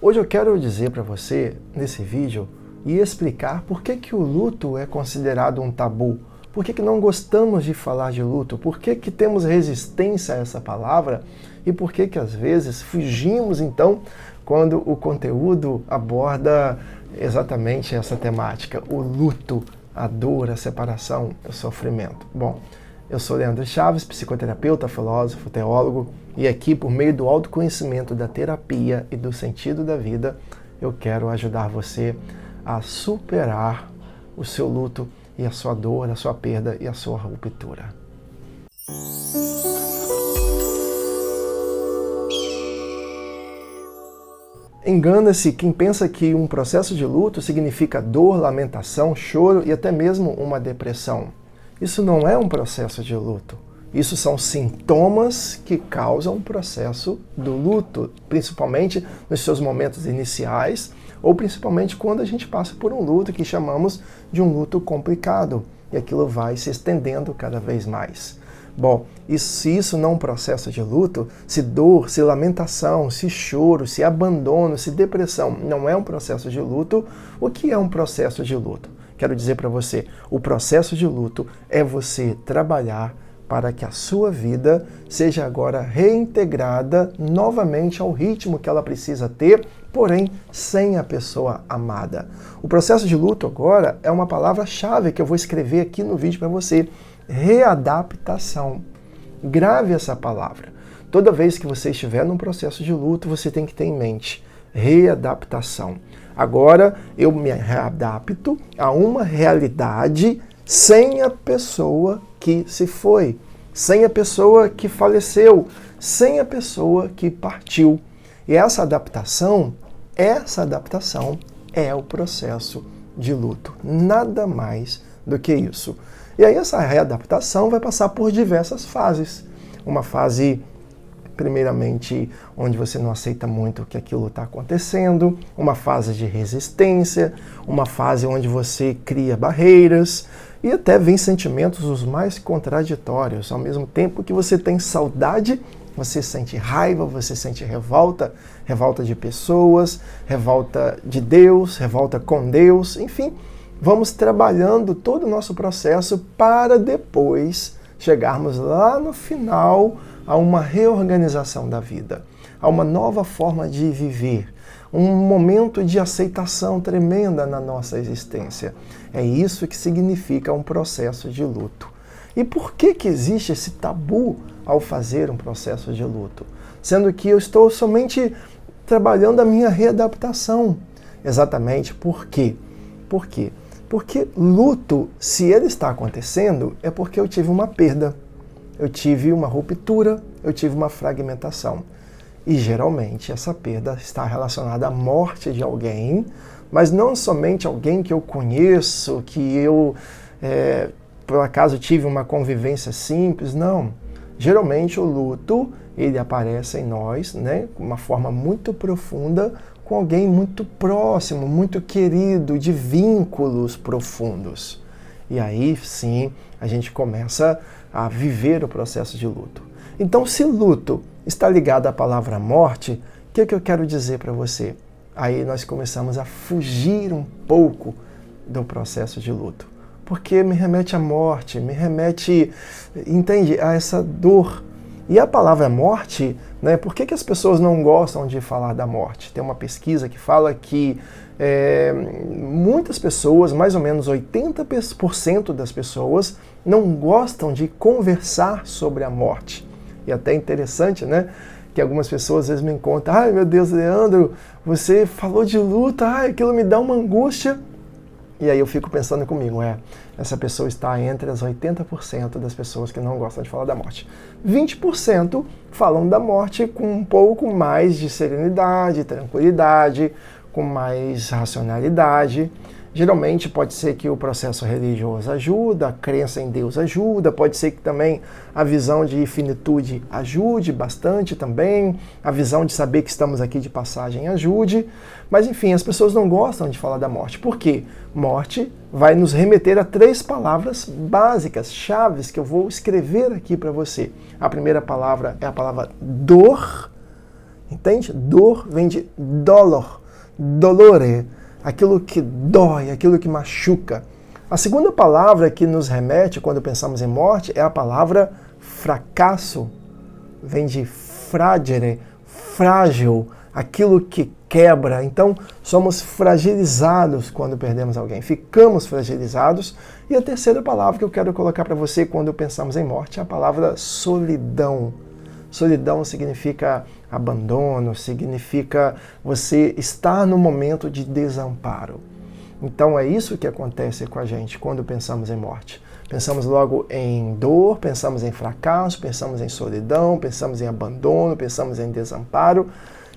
Hoje eu quero dizer para você, nesse vídeo, e explicar por que o luto é considerado um tabu. Por que não gostamos de falar de luto? Por que temos resistência a essa palavra? E por que às vezes fugimos, então, quando o conteúdo aborda exatamente essa temática? O luto, a dor, a separação, o sofrimento. Bom, eu sou Leandro Chaves, psicoterapeuta, filósofo, teólogo, e aqui, por meio do autoconhecimento, da terapia e do sentido da vida, eu quero ajudar você a superar o seu luto e a sua dor, a sua perda e a sua ruptura. Engana-se quem pensa que um processo de luto significa dor, lamentação, choro e até mesmo uma depressão. Isso não é um processo de luto. Isso são sintomas que causam o processo do luto, principalmente nos seus momentos iniciais, ou principalmente quando a gente passa por um luto que chamamos de um luto complicado, e aquilo vai se estendendo cada vez mais. Bom, se isso não é um processo de luto, se dor, se lamentação, se choro, se abandono, se depressão não é um processo de luto, o que é um processo de luto? Quero dizer para você, o processo de luto é você trabalhar para que a sua vida seja agora reintegrada novamente ao ritmo que ela precisa ter, porém sem a pessoa amada. O processo de luto agora é uma palavra-chave que eu vou escrever aqui no vídeo para você. Readaptação. Grave essa palavra. Toda vez que você estiver num processo de luto, você tem que ter em mente readaptação. Agora eu me readapto a uma realidade sem a pessoa que se foi, sem a pessoa que faleceu, sem a pessoa que partiu. E essa adaptação é o processo de luto. Nada mais do que isso. E aí essa readaptação vai passar por diversas fases. Uma fase, primeiramente, onde você não aceita muito que aquilo está acontecendo, uma fase de resistência, uma fase onde você cria barreiras e até vem sentimentos os mais contraditórios. Ao mesmo tempo que você tem saudade, você sente raiva, você sente revolta, revolta de pessoas, revolta de Deus, revolta com Deus, enfim. Vamos trabalhando todo o nosso processo para depois chegarmos lá no final a uma reorganização da vida, a uma nova forma de viver, um momento de aceitação tremenda na nossa existência. É isso que significa um processo de luto. E por que existe esse tabu ao fazer um processo de luto? Sendo que eu estou somente trabalhando a minha readaptação. Exatamente por quê? Por quê? Porque luto, se ele está acontecendo, é porque eu tive uma perda, eu tive uma ruptura, eu tive uma fragmentação. E geralmente essa perda está relacionada à morte de alguém, mas não somente alguém que eu conheço, que eu, por acaso, tive uma convivência simples, não. Geralmente o luto, ele aparece em nós, né, de uma forma muito profunda, com alguém muito próximo, muito querido, de vínculos profundos. E aí sim a gente começa a viver o processo de luto. Então, se luto está ligado à palavra morte, o que eu quero dizer para você? Aí nós começamos a fugir um pouco do processo de luto. Porque me remete à morte, me remete, entende, a essa dor. E a palavra morte, né, por que as pessoas não gostam de falar da morte? Tem uma pesquisa que fala que muitas pessoas, mais ou menos 80% das pessoas, não gostam de conversar sobre a morte. E até interessante, né, que algumas pessoas às vezes me contam: ai meu Deus, Leandro, você falou de luta, ai, aquilo me dá uma angústia. E aí eu fico pensando comigo, essa pessoa está entre as 80% das pessoas que não gostam de falar da morte. 20% falam da morte com um pouco mais de serenidade, tranquilidade, com mais racionalidade. Geralmente pode ser que o processo religioso ajuda, a crença em Deus ajuda, pode ser que também a visão de finitude ajude bastante também, a visão de saber que estamos aqui de passagem ajude, mas enfim, as pessoas não gostam de falar da morte. Por quê? Morte vai nos remeter a 3 palavras básicas, chaves, que eu vou escrever aqui para você. A primeira palavra é a palavra dor, Entende? Dor vem de dolor, dolore, aquilo que dói, aquilo que machuca. A segunda palavra que nos remete quando pensamos em morte é a palavra fracasso. Vem de fragere, frágil, aquilo que quebra. Então, somos fragilizados quando perdemos alguém. Ficamos fragilizados. E a terceira palavra que eu quero colocar para você quando pensamos em morte é a palavra solidão. Solidão significa abandono, significa você estar no momento de desamparo. Então é isso que acontece com a gente quando pensamos em morte. Pensamos logo em dor, pensamos em fracasso, pensamos em solidão, pensamos em abandono, pensamos em desamparo.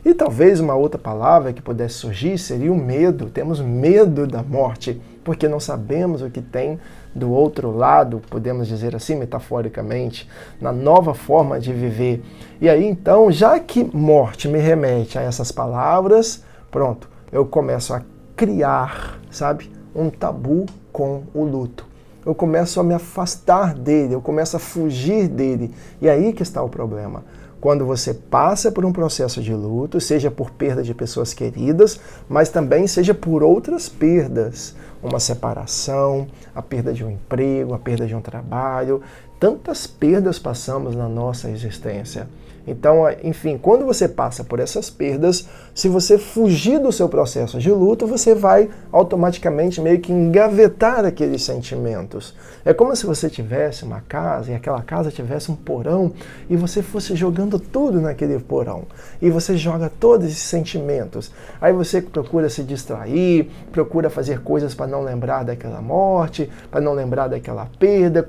E talvez uma outra palavra que pudesse surgir seria o medo. Temos medo da morte, porque não sabemos o que tem do outro lado, podemos dizer assim metaforicamente, na nova forma de viver. E aí então, já que morte me remete a essas palavras, pronto, eu começo a criar, sabe, um tabu com o luto. Eu começo a me afastar dele, eu começo a fugir dele. E aí que está o problema. Quando você passa por um processo de luto, seja por perda de pessoas queridas, mas também seja por outras perdas, uma separação, a perda de um emprego, a perda de um trabalho, tantas perdas passamos na nossa existência. Então, enfim, quando você passa por essas perdas, se você fugir do seu processo de luto, você vai automaticamente meio que engavetar aqueles sentimentos. É como se você tivesse uma casa e aquela casa tivesse um porão e você fosse jogando tudo naquele porão. E você joga todos esses sentimentos. Aí você procura se distrair, procura fazer coisas para não lembrar daquela morte, para não lembrar daquela perda,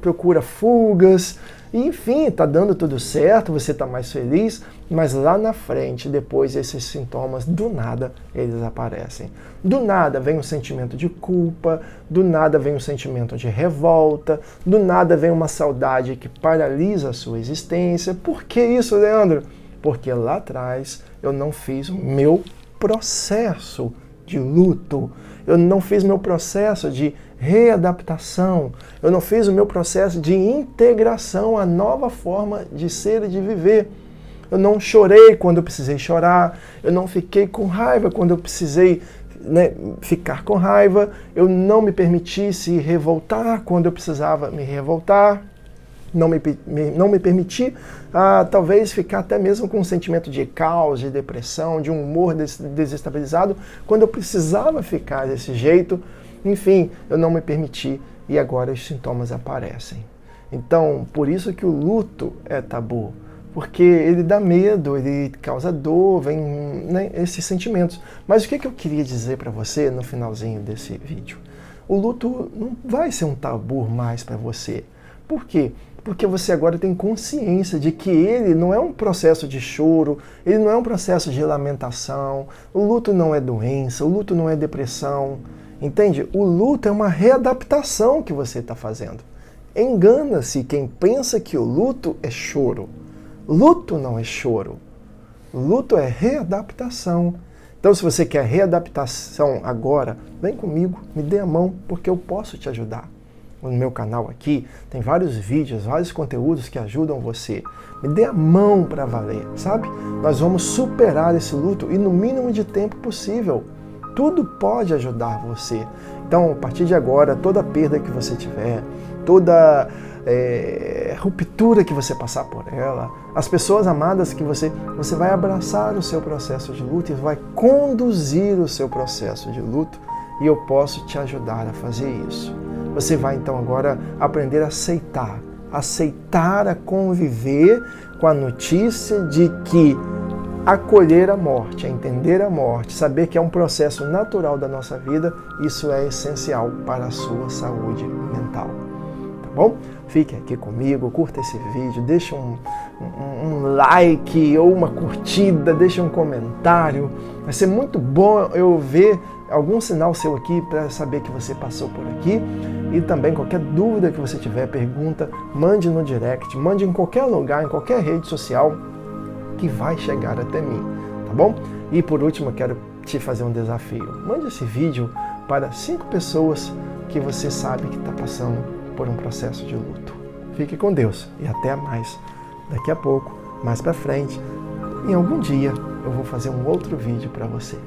procura fugas. E, enfim, está dando tudo certo, você está mais feliz, mas lá na frente, depois esses sintomas, do nada, eles aparecem. Do nada vem um sentimento de culpa, do nada vem um sentimento de revolta, do nada vem uma saudade que paralisa a sua existência. Por que isso, Leandro? Porque lá atrás eu não fiz o meu processo de luto, eu não fiz meu processo de readaptação, eu não fiz o meu processo de integração à nova forma de ser e de viver. Eu não chorei quando eu precisei chorar, eu não fiquei com raiva quando eu precisei ficar com raiva, eu não me permiti se revoltar quando eu precisava me revoltar, não me permiti talvez ficar até mesmo com um sentimento de caos, de depressão, de um humor desestabilizado, quando eu precisava ficar desse jeito. Enfim, eu não me permiti e agora os sintomas aparecem. Então, por isso que o luto é tabu, porque ele dá medo, ele causa dor, vem esses sentimentos. Mas o que eu queria dizer para você no finalzinho desse vídeo? O luto não vai ser um tabu mais para você. Por quê? Porque você agora tem consciência de que ele não é um processo de choro, ele não é um processo de lamentação, o luto não é doença, o luto não é depressão. Entende? O luto é uma readaptação que você está fazendo. Engana-se quem pensa que o luto é choro. Luto não é choro. Luto é readaptação. Então, se você quer readaptação agora, vem comigo, me dê a mão, porque eu posso te ajudar. No meu canal aqui tem vários vídeos, vários conteúdos que ajudam você. Me dê a mão para valer, sabe? Nós vamos superar esse luto e no mínimo de tempo possível. Tudo pode ajudar você. Então, a partir de agora, toda perda que você tiver, toda ruptura que você passar por ela, as pessoas amadas que você vai abraçar o seu processo de luto e vai conduzir o seu processo de luto e eu posso te ajudar a fazer isso. Você vai então agora aprender a aceitar a conviver com a notícia de que acolher a morte, a entender a morte, saber que é um processo natural da nossa vida, isso é essencial para a sua saúde mental. Tá bom? Fique aqui comigo, curta esse vídeo, deixa um like ou uma curtida, deixa um comentário. Vai ser muito bom eu ver algum sinal seu aqui para saber que você passou por aqui. E também qualquer dúvida que você tiver, pergunta, mande no direct, mande em qualquer lugar, em qualquer rede social, que vai chegar até mim, tá bom? E por último, eu quero te fazer um desafio. Mande esse vídeo para 5 pessoas que você sabe que está passando por um processo de luto. Fique com Deus e até mais. Daqui a pouco, mais para frente, em algum dia eu vou fazer um outro vídeo para você.